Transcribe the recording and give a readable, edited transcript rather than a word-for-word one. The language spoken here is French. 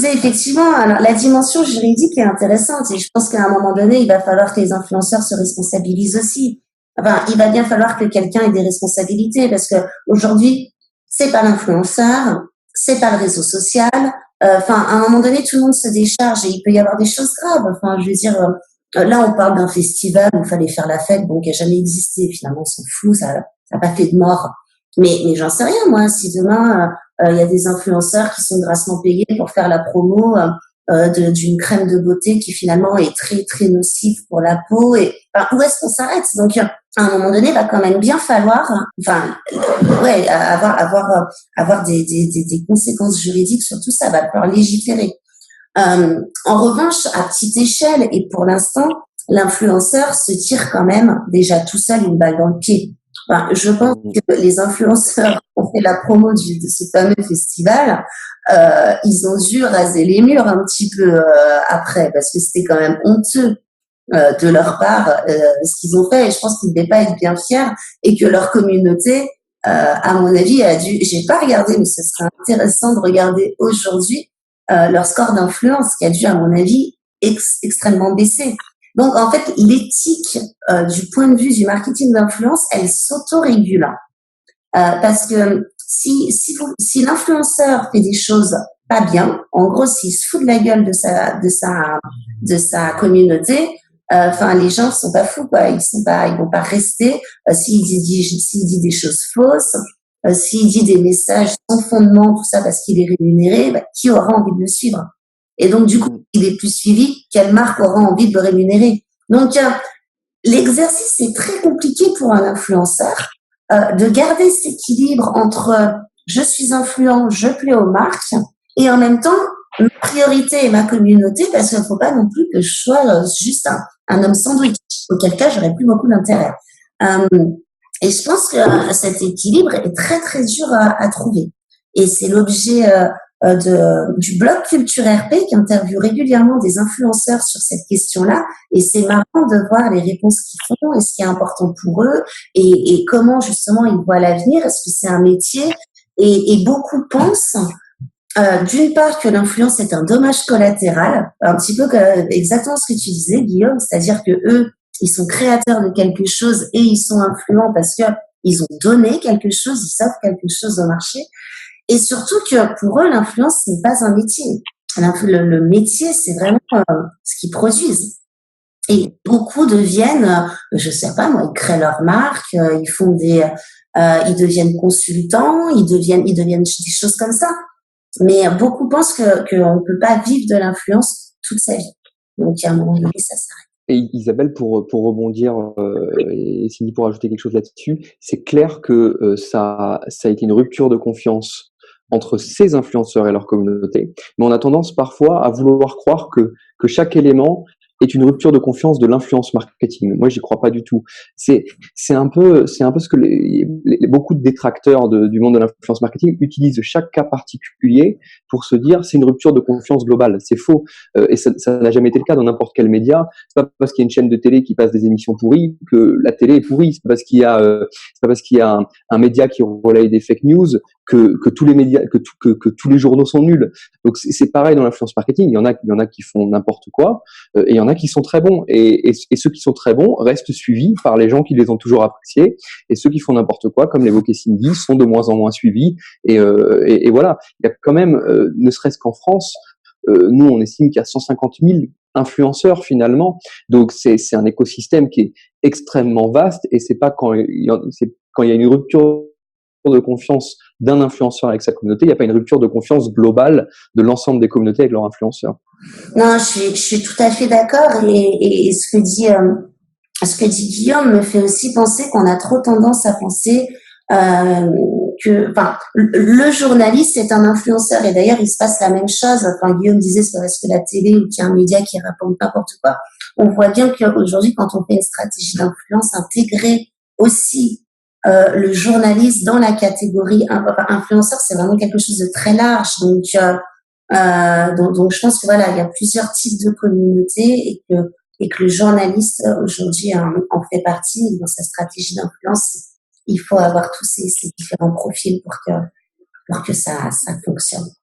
disais effectivement, alors la dimension juridique est intéressante et je pense qu'à un moment donné, il va falloir que les influenceurs se responsabilisent aussi. Enfin, il va bien falloir que quelqu'un ait des responsabilités parce que aujourd'hui, c'est pas l'influenceur, c'est pas le réseau social. Enfin, à un moment donné, tout le monde se décharge et il peut y avoir des choses graves. Enfin, je veux dire, là, on parle d'un festival où il fallait faire la fête, bon, qui a jamais existé. Finalement, on s'en fout, ça n'a pas fait de mort. Mais j'en sais rien, moi. Si demain, il y a des influenceurs qui sont grassement payés pour faire la promo d'une crème de beauté qui finalement est très très nocive pour la peau, et enfin, où est-ce qu'on s'arrête? Donc, à un moment donné, il va quand même bien falloir, enfin, ouais, avoir des conséquences juridiques sur tout ça. Va falloir légiférer. En revanche, à petite échelle, et pour l'instant, l'influenceur se tire quand même déjà tout seul une balle dans le pied. Enfin, je pense que les influenceurs qui ont fait la promo de ce fameux festival, ils ont dû raser les murs un petit peu après, parce que c'était quand même honteux de leur part ce qu'ils ont fait, et je pense qu'ils ne devaient pas être bien fiers, et que leur communauté, à mon avis, a dû, j'ai pas regardé, mais ce serait intéressant de regarder aujourd'hui leur score d'influence qui a dû, à mon avis, extrêmement baisser. Donc, en fait, l'éthique du point de vue du marketing d'influence, elle s'autorégule. Parce que si l'influenceur fait des choses pas bien, en gros, s'il se fout de la gueule de sa communauté, enfin, les gens sont pas fous, quoi. Ils vont pas rester. S'il dit des choses fausses, s'il dit des messages sans fondement, tout ça parce qu'il est rémunéré, bah, qui aura envie de le suivre? Et donc, du coup, il est plus suivi, quelle marque aura envie de le rémunérer? Donc, l'exercice est très compliqué pour un influenceur de garder cet équilibre entre je suis influent, je plais aux marques, et en même temps, ma priorité est ma communauté, parce qu'il ne faut pas non plus que je sois juste un homme sandwich, auquel cas j'aurais plus beaucoup d'intérêt. Et je pense que cet équilibre est très très dur à trouver. Et c'est l'objet du blog Culture RP qui interviewe régulièrement des influenceurs sur cette question-là. Et c'est marrant de voir les réponses qu'ils font et ce qui est important pour eux, et comment justement ils voient l'avenir. Est-ce que c'est un métier? Et beaucoup pensent d'une part que l'influence est un dommage collatéral, un petit peu exactement ce que tu disais, Guillaume, c'est-à-dire que eux, ils sont créateurs de quelque chose et ils sont influents parce que ils ont donné quelque chose, ils offrent quelque chose au marché. Et surtout que pour eux, l'influence n'est pas un métier. Le métier, c'est vraiment ce qu'ils produisent. Et beaucoup deviennent, je sais pas moi, ils créent leur marque, ils font ils deviennent consultants, ils deviennent des choses comme ça. Mais beaucoup pensent qu'on ne peut pas vivre de l'influence toute sa vie. Donc, à un moment donné, ça s'arrête. Et Isabelle, pour rebondir, et Cindy pour ajouter quelque chose là-dessus, c'est clair que ça a été une rupture de confiance entre ces influenceurs et leur communauté, mais on a tendance parfois à vouloir croire que chaque élément est une rupture de confiance de l'influence marketing. Moi, j'y crois pas du tout. C'est un peu ce que beaucoup de détracteurs du monde de l'influence marketing utilisent chaque cas particulier pour se dire c'est une rupture de confiance globale. C'est faux, et ça n'a jamais été le cas dans n'importe quel média. C'est pas parce qu'il y a une chaîne de télé qui passe des émissions pourries que la télé est pourrie. C'est pas parce qu'il y a un média qui relaye des fake news que tous les médias, que tous les journaux sont nuls. Donc c'est pareil dans l'influence marketing. Il y en a qui font n'importe quoi, et il y en a qui sont très bons. Et ceux qui sont très bons restent suivis par les gens qui les ont toujours appréciés. Et ceux qui font n'importe quoi, comme l'évoquait Cindy, sont de moins en moins suivis. Et voilà. Il y a quand même, ne serait-ce qu'en France, nous on estime qu'il y a 150 000 influenceurs finalement. Donc c'est un écosystème qui est extrêmement vaste, et c'est pas quand il y a une rupture de confiance d'un influenceur avec sa communauté, il n'y a pas une rupture de confiance globale de l'ensemble des communautés avec leurs influenceurs. Non, je suis tout à fait d'accord, et ce que dit Guillaume me fait aussi penser qu'on a trop tendance à penser enfin, le journaliste est un influenceur, et d'ailleurs il se passe la même chose. Enfin, Guillaume disait c'est parce que la télé ou qu'il y a un média qui raconte n'importe quoi. On voit bien qu'aujourd'hui, quand on fait une stratégie d'influence, intégrer aussi le journaliste dans la catégorie influenceur, c'est vraiment quelque chose de très large. Donc je pense que voilà, il y a plusieurs types de communautés, et que le journaliste aujourd'hui en fait partie. Dans sa stratégie d'influence, il faut avoir tous ces différents profils pour que ça fonctionne.